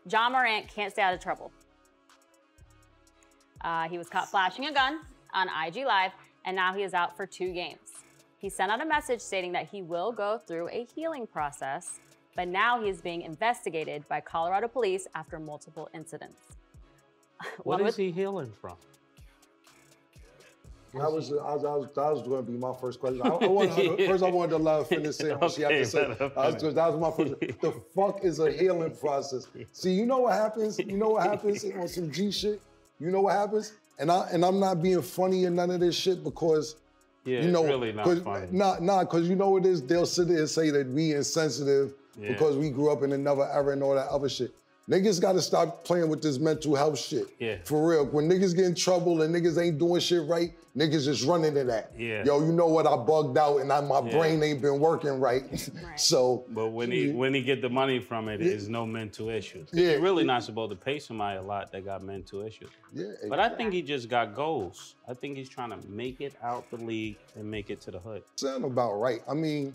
Ja Morant can't stay out of trouble. He was caught flashing a gun on IG Live, and now he is out for 2 games. He sent out a message stating that he will go through a healing process, but now he is being investigated by Colorado police after multiple incidents. What is he healing from? That was going to be my first question. First, I wanted to allow finish saying what she had to say. That was my first. The fuck is a healing process? See, you know what happens? You know what happens on some G shit? You know what happens? And I'm not being funny and none of this shit because, yeah, you know, it's really not funny. Nah, because you know what it is? They'll sit there and say that we insensitive because we grew up in another era and all that other shit. Niggas gotta stop playing with this mental health shit. Yeah. For real. When niggas get in trouble and niggas ain't doing shit right, niggas just running to that. Yeah. Yo, you know what? I bugged out and my brain ain't been working right. So. But when he get the money from it, there's no mental issues. Yeah. You're really not supposed to pay somebody a lot that got mental issues. Yeah. But I think he just got goals. I think he's trying to make it out the league and make it to the hood. Sound about right. I mean,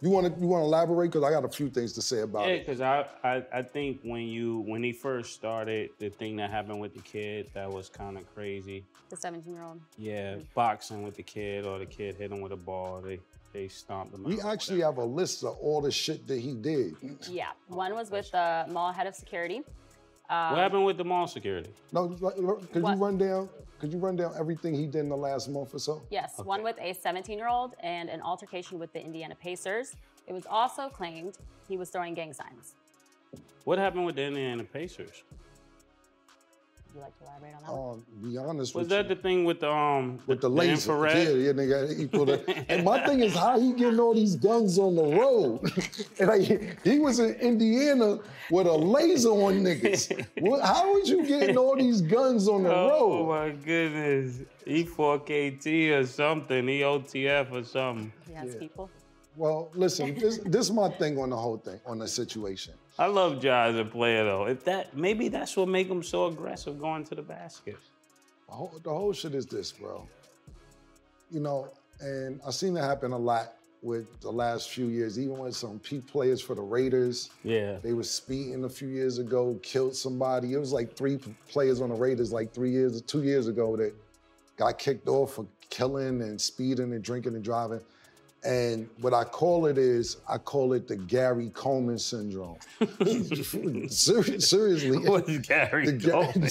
you want to elaborate? Because I got a few things to say about it. Yeah, because I think when he first started, the thing that happened with the kid, that was kind of crazy. The 17-year-old. Yeah, boxing with the kid, or the kid hit him with a ball. They stomped him out. We actually have a list of all the shit that he did. Yeah, one was with the mall head of security. What happened with the mall security? No, could you run down everything he did in the last month or so? Yes, okay. One with a 17-year-old and an altercation with the Indiana Pacers. It was also claimed he was throwing gang signs. What happened with the Indiana Pacers? Would you like to elaborate on that one? Be honest was with that you. the thing with the laser? infrared? Yeah, nigga, equal to. And my thing is how he getting all these guns on the road. And he was in Indiana with a laser on niggas. How was you getting all these guns on the road? Oh my goodness. E4KT or something, EOTF or something. He has people. Well, listen, this is my thing on the whole thing, on the situation. I love Ja as a player though. Maybe that's what make him so aggressive going to the basket. The whole shit is this, bro. You know, and I've seen it happen a lot with the last few years, even with some peak players for the Raiders. Yeah. They were speeding a few years ago, killed somebody. It was like 3 players on the Raiders like 2 years ago that got kicked off for killing and speeding and drinking and driving. And what I call it is, I call it the Gary Coleman syndrome. Seriously. What's Gary Coleman?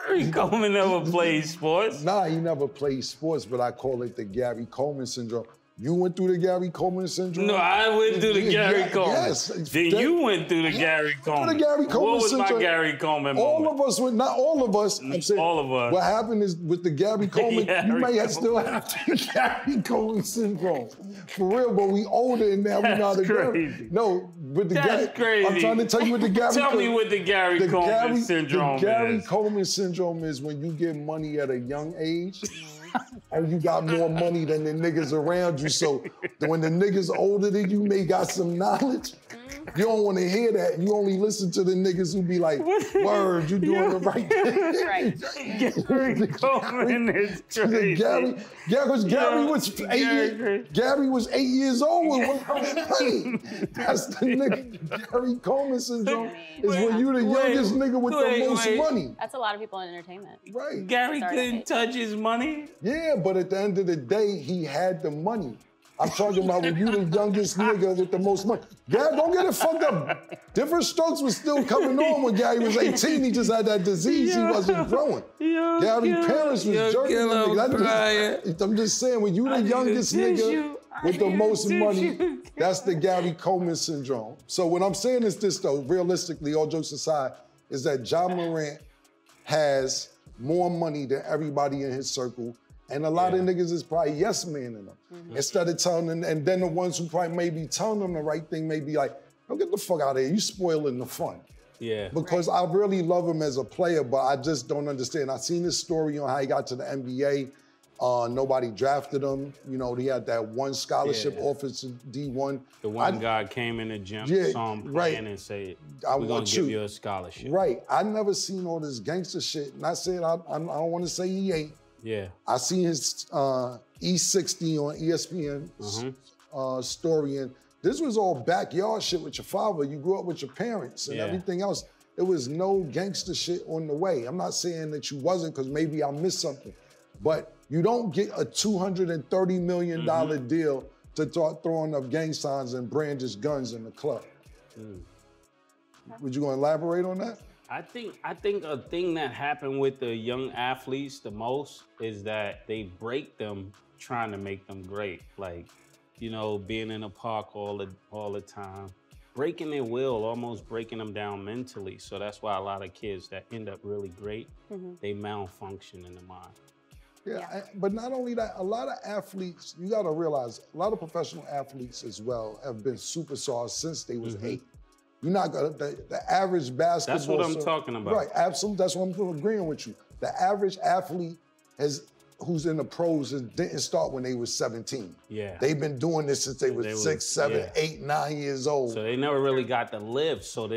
Gary Coleman never played sports. Nah, he never played sports, but I call it the Gary Coleman syndrome. You went through the Gary Coleman syndrome? No, I went through the Gary Coleman. Yes. Then you went through the Gary Coleman. The Gary Coleman what was syndrome? My Gary Coleman moment? All of us went, not all of us. I'm saying, all of us. What happened is with the Gary Coleman, you may still have the Gary Coleman syndrome. For real, but we older and now we know the Gary. No, with the Gary. Crazy. I'm trying to tell you what the Gary Tell me what the Gary Coleman syndrome is. The Gary Coleman syndrome is when you get money at a young age. And you got more money than the niggas around you. So when the niggas older than you may got some knowledge, you don't want to hear that. You only listen to the niggas who be like, word, you doing the right thing. Right. Gary Coleman is crazy. Gary was 8 years old with money. That's the nigga. Gary Coleman syndrome is when you the youngest nigga with the most money. That's a lot of people in entertainment. Right. Gary couldn't touch his money? Yeah, but at the end of the day, he had the money. I'm talking about when you the youngest nigga with the most money. Gary, don't get it fucked up. Different strokes was still coming on when Gary was 18. He just had that disease. He wasn't growing. Gary's parents was jerking nigga. I'm just saying, when you the youngest nigga with the most money, that's the Gary Coleman syndrome. So what I'm saying is this though, realistically, all jokes aside, is that Ja Morant has more money than everybody in his circle. And a lot of niggas is probably yes man in them. Instead of telling them, and then the ones who probably may be telling them the right thing may be like, don't get the fuck out of here, you spoiling the fun. Yeah. Because I really love him as a player, but I just don't understand. I seen this story on how he got to the NBA. Nobody drafted him. You know, he had that one scholarship offer to D1. The one guy came in the gym, saw him playing and said, we're gonna give you a scholarship. Right, I never seen all this gangster shit. And I said, I don't wanna say he ain't. Yeah. I seen his E60 on ESPN story, and this was all backyard shit with your father. You grew up with your parents and everything else. There was no gangster shit on the way. I'm not saying that you wasn't, because maybe I missed something, but you don't get a $230 million deal to start throwing up gang signs and brandish guns in the club. Would you gonna elaborate on that? I think a thing that happened with the young athletes the most is that they break them trying to make them great. Like, you know, being in a park all the time, breaking their will, almost breaking them down mentally. So that's why a lot of kids that end up really great, they malfunction in the mind. Yeah, but not only that, a lot of athletes, you gotta realize, a lot of professional athletes as well have been superstars since they was 8. You're not gonna, the average basketball. That's what I'm talking about. Right, absolutely, that's what I'm agreeing with you. The average athlete who's in the pros didn't start when they was 17. Yeah. They've been doing this since they was 6, 7, 8, 9 years old. So they never really got to live, so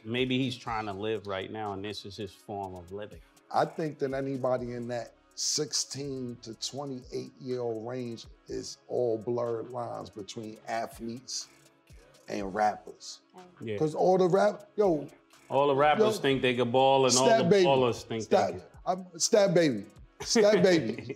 maybe he's trying to live right now, and this is his form of living. I think that anybody in that 16 to 28-year-old range is all blurred lines between athletes and rappers. Because all the all the rappers think they can ball, and all the ballers think they can. Stat baby, stat baby,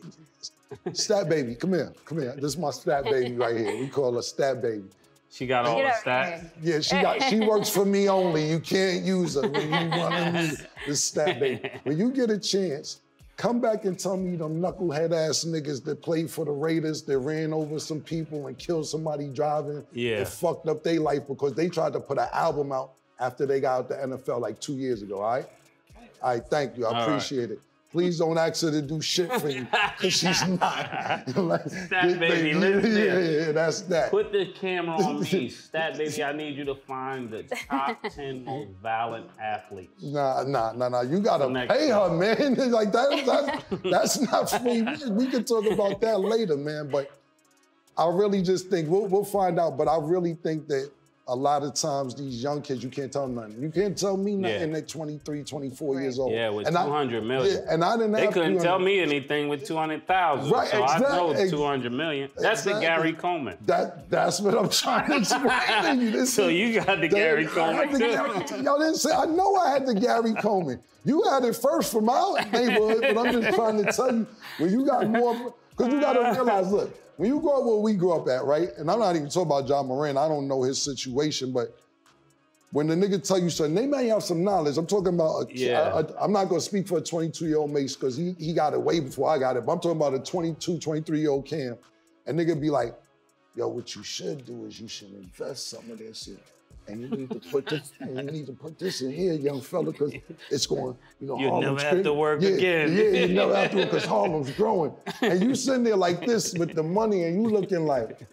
stat baby. Come here. This is my stat baby right here. We call her stat baby. She got all the stats. Yeah, she works for me only. You can't use her when you want to use the stat baby. When you get a chance, come back and tell me them knucklehead ass niggas that played for the Raiders that ran over some people and killed somebody driving and fucked up their life because they tried to put an album out after they got out the NFL like 2 years ago, all right? All right, thank you, I appreciate it. Please don't ask her to do shit for you, because she's not. Like, Stat baby, listen. Yeah, that's that. Put the camera on me. Stat baby, I need you to find the top 10 most violent athletes. Nah. You gotta pay her, man. Like that's not free. We can talk about that later, man. But I really just think, we'll find out, but I really think that a lot of times these young kids, you can't tell them nothing. You can't tell me nothing at 23, 24 years old. Yeah, with 200 million. And I didn't They couldn't tell me anything with 200,000. Right, so exactly. I know 200 million. That's the Gary Coleman. That's what I'm trying to explain to you. So you got the Gary Coleman too. Y'all didn't say, I know I had the Gary Coleman. You had it first from our neighborhood, but I'm just trying to tell you, when you got more, because you gotta realize, look, when you grow up where we grew up at, right? And I'm not even talking about Ja Morant, I don't know his situation, but when the nigga tell you something, they may have some knowledge. I'm talking about, I'm not gonna speak for a 22-year-old Mace, because he got it way before I got it, but I'm talking about a 22, 23-year-old Cam. And nigga be like, yo, what you should do is you should invest some of this shit. And you need to put this, in here, young fella, because it's going, you never have to work again. Yeah, you never have to work, because Harlem's growing. And you sitting there like this with the money, and you looking like,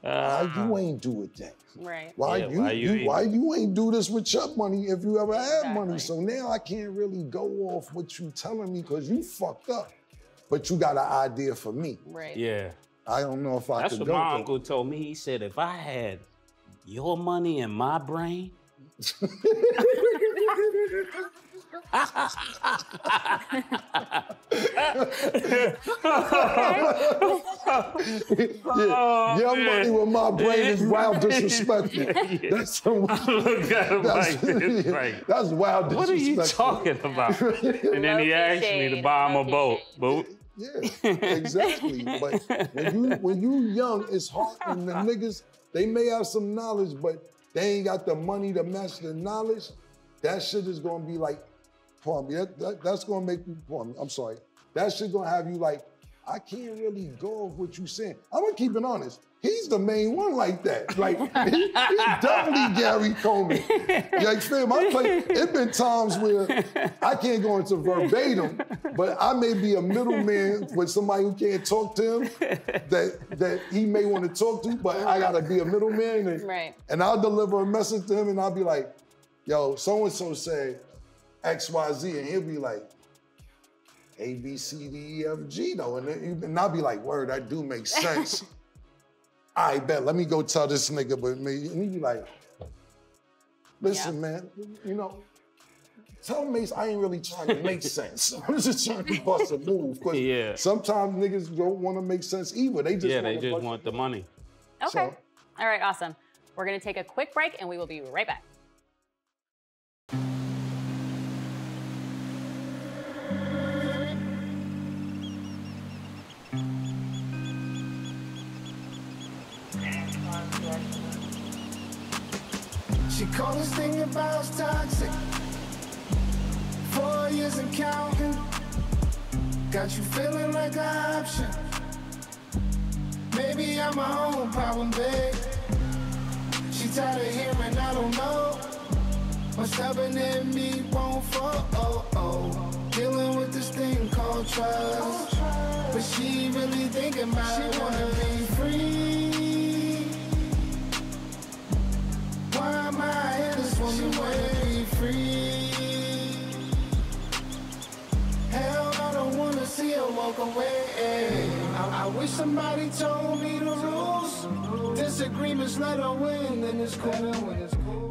why you ain't do it then? Right. Why you ain't do this with your money if you ever had money? So now I can't really go off what you telling me, because you fucked up, but you got an idea for me. Right. Yeah. I don't know if I That's could what go my uncle told me. He said, if I had your money in my brain. Your money with my brain is wild disrespectful. That's Look at him like this, right? That's wild disrespectful. What are you talking about? And then he asked me to buy him a boat. Yeah, exactly. But when you young, it's hard, and the niggas, they may have some knowledge, but they ain't got the money to match the knowledge. That shit is gonna be like, pardon me, that's gonna make you, pardon me, I'm sorry. That shit gonna have you like, I can't really go off what you saying. I'm gonna keep it honest. He's the main one like that. Like, he's definitely Gary Coleman. Like, fam, it's been times where I can't go into verbatim, but I may be a middleman with somebody who can't talk to him that he may want to talk to, but I gotta be a middleman. And I'll deliver a message to him and I'll be like, yo, so-and-so said XYZ, and he'll be like, A, B, C, D, E, F, G, though. And I'll be like, word, that do make sense. I bet, let me go tell this nigga, but me, and he be like, listen, man, tell Mace I ain't really trying to make sense. I'm just trying to bust a move. Because sometimes niggas don't want to make sense either. They just want the money. Okay. So, all right, awesome. We're going to take a quick break, and we will be right back. She called this thing about toxic. 4 years and counting. Got you feeling like an option. Maybe I'm my own problem, babe. She tired of hearing I don't know. What's stubborn in me won't fall. Dealing with this thing called trust. But she really thinking about it. She wanna be free. Why am I here this woman? She wanna be free. Hell, I don't wanna see her walk away. I wish somebody told me the rules. Disagreements let her win, then it's cool.